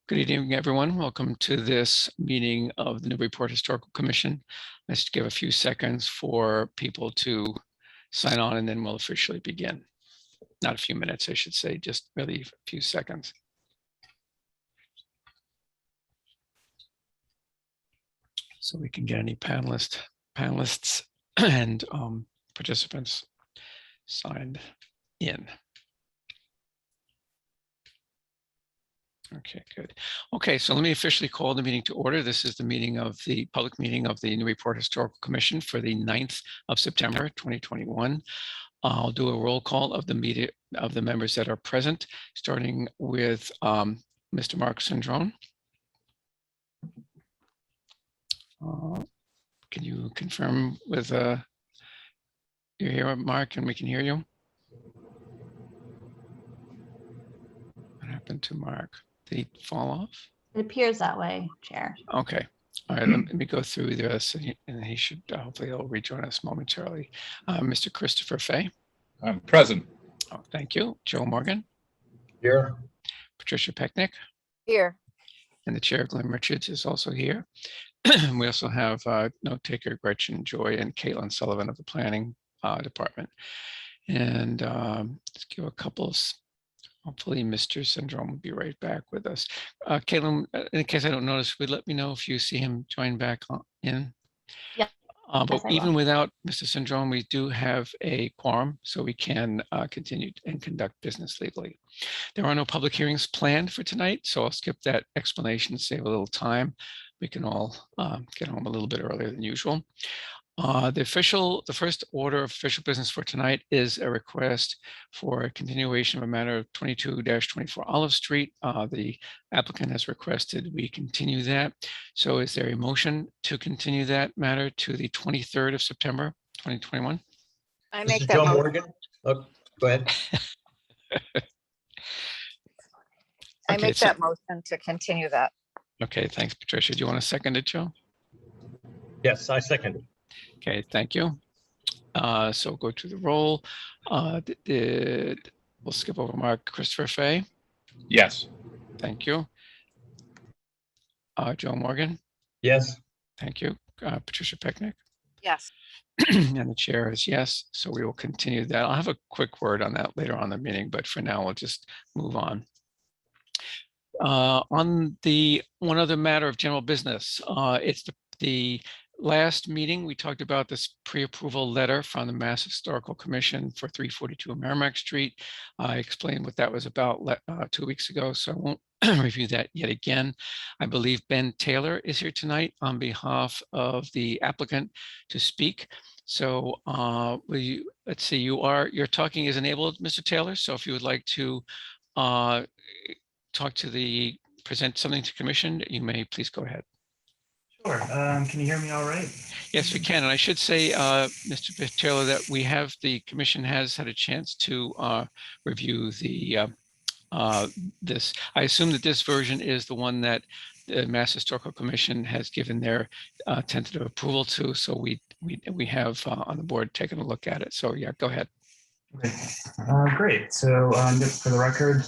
Good evening, everyone. Welcome to this meeting of the Newburyport Historical Commission. Let's give a few seconds for people to sign on and then we'll officially begin. Not a few minutes, I should say, just really a few seconds. So we can get any panelists and participants signed in. Okay, good. Okay, so let me officially call the meeting to order. This is the public meeting of the Newburyport Historical Commission for the 9th of September, 2021. I'll do a roll call of the members that are present, starting with Mr. Mark Cendrone. Can you confirm with you're here, Mark, and we can hear you? What happened to Mark? Did he fall off? It appears that way, Chair. Okay. All right, let me go through this, and he should hopefully he'll rejoin us momentarily. Mr. Christopher Fay. I'm present. Oh, thank you. Joe Morgan. Here. Patricia Pecknick. Here. And the chair, Glenn Richards, is also here. We also have note taker Gretchen Joy and Caitlin Sullivan of the Planning Department. And let's give a couple of, hopefully Mr. Cendrone will be right back with us. Caitlin, in case I don't notice, would let me know if you see him join back in. Yeah. But even without Mr. Cendrone, we do have a quorum, so we can continue and conduct business legally. There are no public hearings planned for tonight, so I'll skip that explanation, save a little time. We can all get home a little bit earlier than usual. The first order of official business for tonight is a request for a continuation of a matter of 22-24 Olive Street. The applicant has requested we continue that. So is there a motion to continue that matter to the 23rd of September, 2021? I make Mr. that Joe motion. Morgan. Oh, go ahead. I Okay, make so- that motion to continue that. Okay, thanks, Patricia. Do you want to second it, Joe? Yes, I second it. Okay, thank you. So go to the roll. We'll skip over Mark. Christopher Fay. Yes. Thank you. Joe Morgan. Yes. Thank you. Patricia Pecknick. Yes. And the chair is yes. So we will continue that. I'll have a quick word on that later on in the meeting, but for now, we'll just move on. On the one other matter of general business, it's the last meeting, we talked about this pre-approval letter from the Mass Historical Commission for 342 Merrimack Street. I explained what that was about 2 weeks ago, so I won't review that yet again. I believe Ben Taylor is here tonight on behalf of the applicant to speak. So let's see, your talking is enabled, Mr. Taylor. So if you would like to present something to commission, you may please go ahead. Sure. Can you hear me all right? Yes, we can. And I should say, Mr. Taylor, that the commission has had a chance to review this. I assume that this version is the one that the Mass Historical Commission has given their tentative approval to. So we have on the board taken a look at it. So yeah, go ahead. Okay. Great. So just for the record,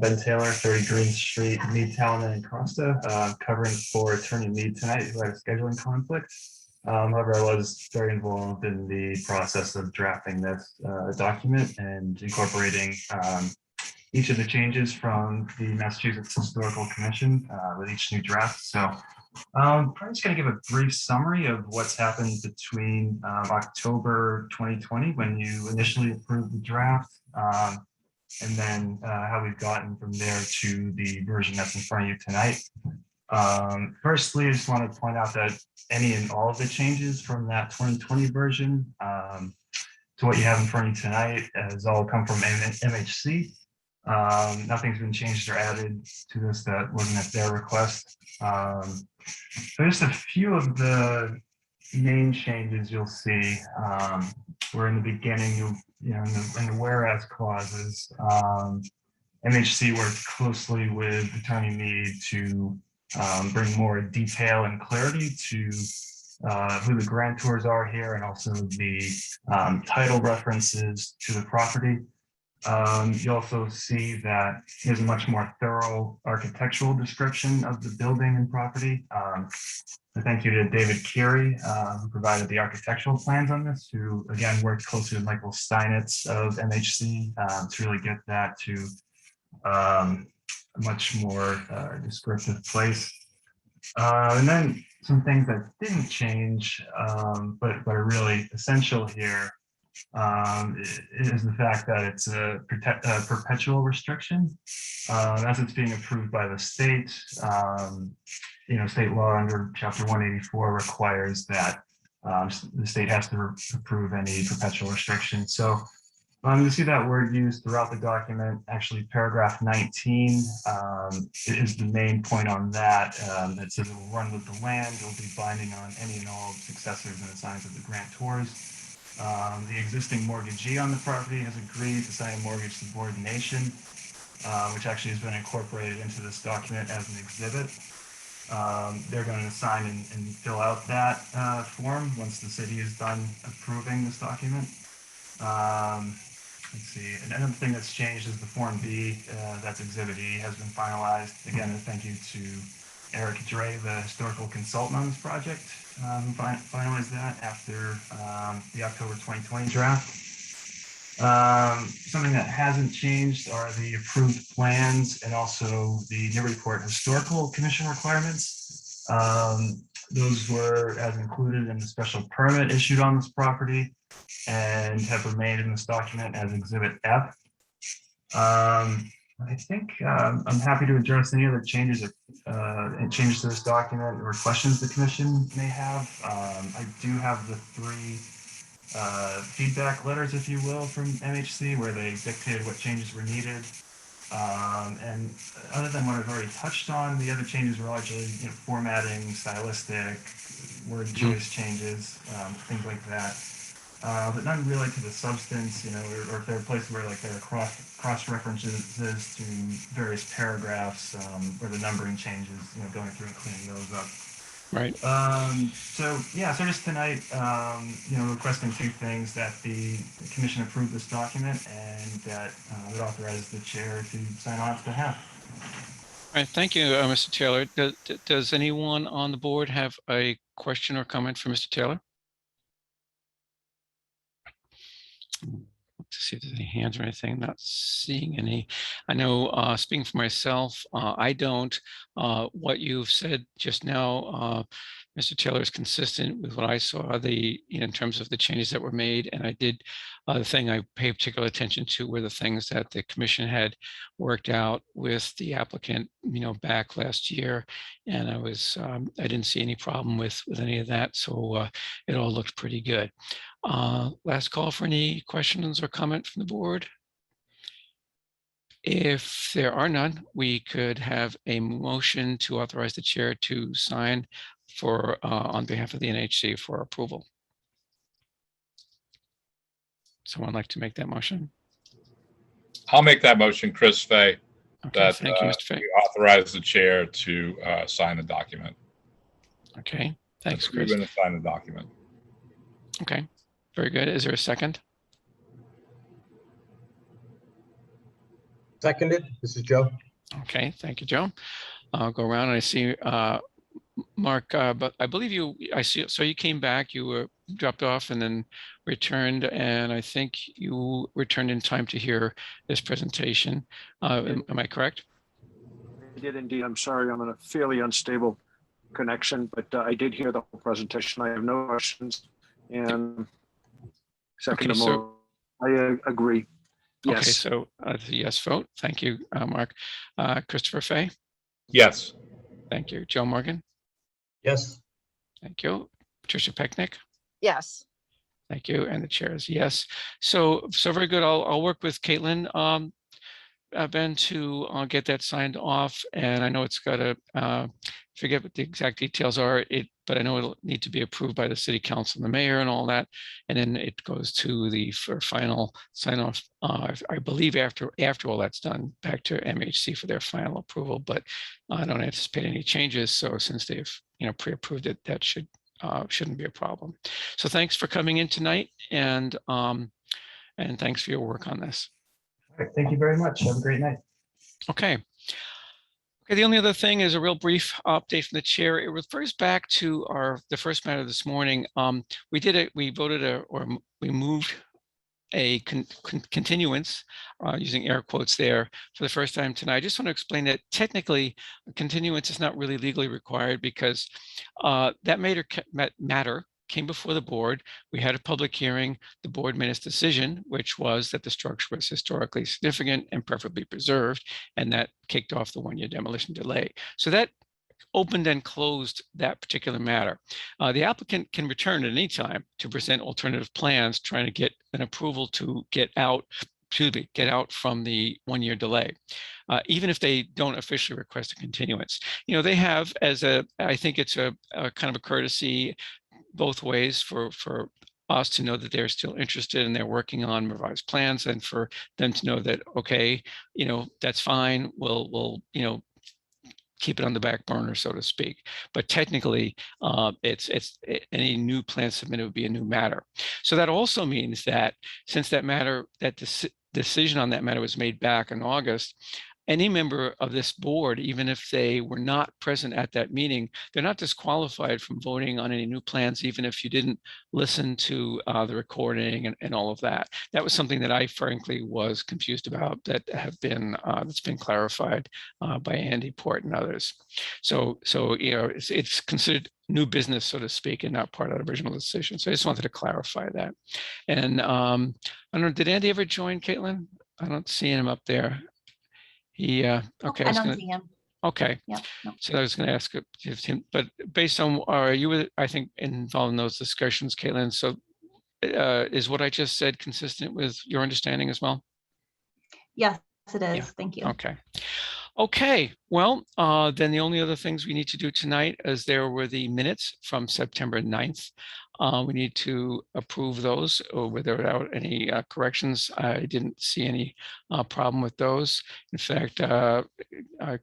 Ben Taylor, 30 Green Street, Meade, Talman, and Costa, covering for Attorney Meade tonight, who had a scheduling conflict. However, I was very involved in the process of drafting this document and incorporating each of the changes from the Massachusetts Historical Commission with each new draft. So I'm just going to give a brief summary of what's happened between October 2020, when you initially approved the draft, and then how we've gotten from there to the version that's in front of you tonight. Firstly, I just want to point out that any and all of the changes from that 2020 version to what you have in front of you tonight has all come from MHC. Nothing's been changed or added to this that wasn't at their request. So just a few of the main changes you'll see were in the beginning, in the whereas clauses. MHC worked closely with Attorney Meade to bring more detail and clarity to who the grantors are here, and also the title references to the property. You also see that there's a much more thorough architectural description of the building and property. Thank you to David Keary, who provided the architectural plans on this, who again worked closely with Michael Steinitz of MHC to really get that to a much more descriptive place. And then some things that didn't change, but are really essential here is the fact that it's a perpetual restriction. As it's being approved by the state, state law under chapter 184 requires that the state has to approve any perpetual restriction. So you see that word used throughout the document. Actually, paragraph 19 is the main point on that. It says it will run with the land. It will be binding on any and all successors and assigns of the grantors. The existing mortgagee on the property has agreed to sign a mortgage subordination, which actually has been incorporated into this document as an exhibit. They're going to sign and fill out that form once the city is done approving this document. Let's see. And another thing that's changed is the Form B, that's Exhibit E, has been finalized. Again, a thank you to Eric Dre, the historical consultant on this project, who finalized that after the October 2020 draft. Something that hasn't changed are the approved plans and also the Newburyport Historical Commission requirements. Those were as included in the special permit issued on this property and have remained in this document as Exhibit F. I think I'm happy to address any other changes to this document or questions the commission may have. I do have the 3 feedback letters, if you will, from MHC where they dictated what changes were needed. And other than what I've already touched on, the other changes were largely formatting, stylistic, word choice changes, things like that. But none really to the substance, or if there are places where there are cross references to various paragraphs where the numbering changes, going through and cleaning those up. Right. So just tonight, requesting 2 things: that the commission approve this document and that it authorizes the chair to sign on its behalf. All right. Thank you, Mr. Taylor. Does anyone on the board have a question or comment for Mr. Taylor? To see if there's any hands or anything. Not seeing any. I know, speaking for myself, I don't. What you've said just now, Mr. Taylor, is consistent with what I saw in terms of the changes that were made. And I did the thing I pay particular attention to were the things that the commission had worked out with the applicant, back last year. And I didn't see any problem with any of that. So it all looked pretty good. Last call for any questions or comment from the board. If there are none, we could have a motion to authorize the chair to sign on behalf of the NHC for approval. Someone like to make that motion? I'll make that motion, Chris Fay, Okay, that thank you, Mr. Fay. we authorize the chair to sign the document. Okay, thanks, Approve Chris. and sign the document. Okay, very good. Is there a second? Seconded. This is Joe. Okay, thank you, Joe. I'll go around and I see Mark, but I believe I see you came back, you were dropped off and then returned, and I think you returned in time to hear this presentation. Am I correct? I did indeed. I'm sorry, I'm on a fairly unstable connection, but I did hear the whole presentation. I have no questions. And second, Okay, so- I agree. Yes. Okay, so it's a yes vote. Thank you, Mark. Christopher Fay, Yes. thank you. Joe Morgan, Yes. thank you. Patricia Pecknick, Yes. thank you. And the chair is yes. So very good. I'll work with Caitlin, Ben, to get that signed off. And I know it's got to, forget what the exact details are, but I know it'll need to be approved by the city council and the mayor and all that. And then it goes to for final sign off, I believe after all that's done, back to MHC for their final approval, but I don't anticipate any changes. So since they've, pre-approved it, that shouldn't be a problem. So thanks for coming in tonight, and thanks for your work on this. All right, thank you very much. Have a great night. Okay. Okay, the only other thing is a real brief update from the chair. It refers back to the first matter this morning. We moved a continuance, using air quotes there, for the first time tonight. I just want to explain that technically a continuance is not really legally required because that matter came before the board. We had a public hearing. The board made its decision, which was that the structure was historically significant and preferably preserved, and that kicked off the one-year demolition delay. So that opened and closed that particular matter. The applicant can return at any time to present alternative plans, trying to get an approval to get out from the one-year delay, even if they don't officially request a continuance. They have I think it's a kind of a courtesy both ways for us to know that they're still interested and they're working on revised plans, and for them to know that, okay, that's fine. We'll keep it on the back burner, so to speak. But technically, any new plan submitted would be a new matter. So that also means that since that decision on that matter was made back in August, any member of this board, even if they were not present at that meeting, they're not disqualified from voting on any new plans, even if you didn't listen to the recording and all of that. That was something that I frankly was confused about, that's been clarified by Andy Port and others. So it's considered new business, so to speak, and not part of the original decision. So I just wanted to clarify that. And I don't know, did Andy ever join, Caitlin? I don't see him up there. Okay. I don't see him. Okay. Yeah. No. So I was going to ask if him, but based on, you were, I think, involved in those discussions, Caitlin. So is what I just said consistent with your understanding as well? Yes, it is. Yeah. Thank you. Okay. Okay. Well, then the only other things we need to do tonight is there were the minutes from September 9th. We need to approve those with or without any corrections. I didn't see any problem with those. In fact,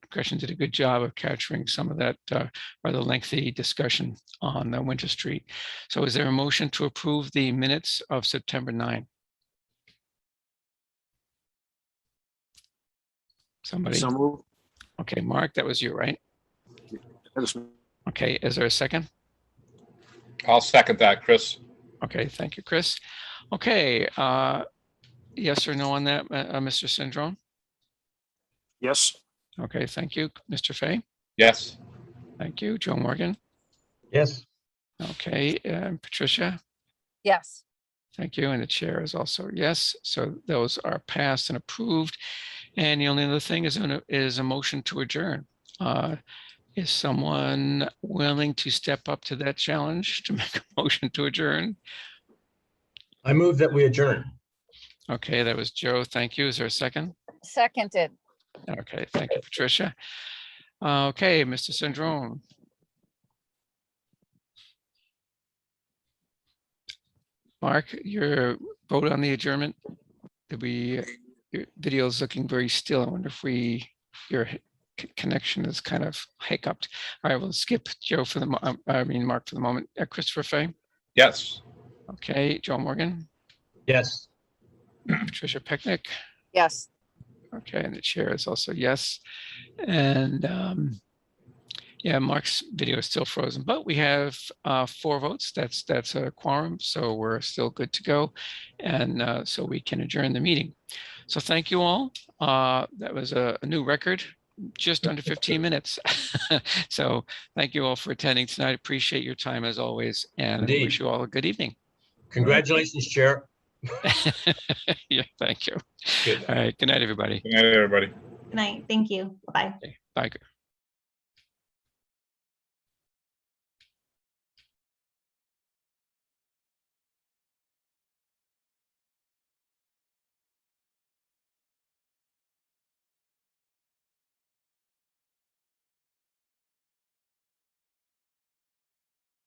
Gretchen did a good job of capturing some of that rather lengthy discussion on Winter Street. So is there a motion to approve the minutes of September 9? Somebody? So move. Okay, Mark, that was you, right? That is- Okay, is there a second? I'll second that, Chris. Okay, thank you, Chris. Okay, yes or no on that, Mr. Syndrome? Yes, Okay, thank you. Mr. Fay? Yes. Thank you. Joe Morgan? Yes. Okay, Patricia? Yes. Thank you. And the chair is also yes. So those are passed and approved. And the only other thing is a motion to adjourn. Is someone willing to step up to that challenge to make a motion to adjourn? I move that we adjourn. Okay, that was Joe. Thank you. Is there a second? Seconded. Okay, thank you, Patricia. Okay, Mr. Syndrome. Mark, your vote on the adjournment? Your video is looking very still. I wonder if your connection is kind of hiccuped. All right, we'll skip Joe for the Mark for the moment. Christopher Fay? Yes. Okay, Joe Morgan? Yes. Patricia Pecknick? Yes. Okay, and the chair is also yes. And yeah, Mark's video is still frozen, but we have 4 votes. That's a quorum, so we're still good to go. And so we can adjourn the meeting. So thank you all. That was a new record, just under 15 minutes. So thank you all for attending tonight. Appreciate your time as always, and Indeed. wish you all a good evening. Congratulations, Chair. Yeah, thank you. Good. All right, good night, everybody. Good night, everybody. Good night. Thank you. Bye. Okay, bye.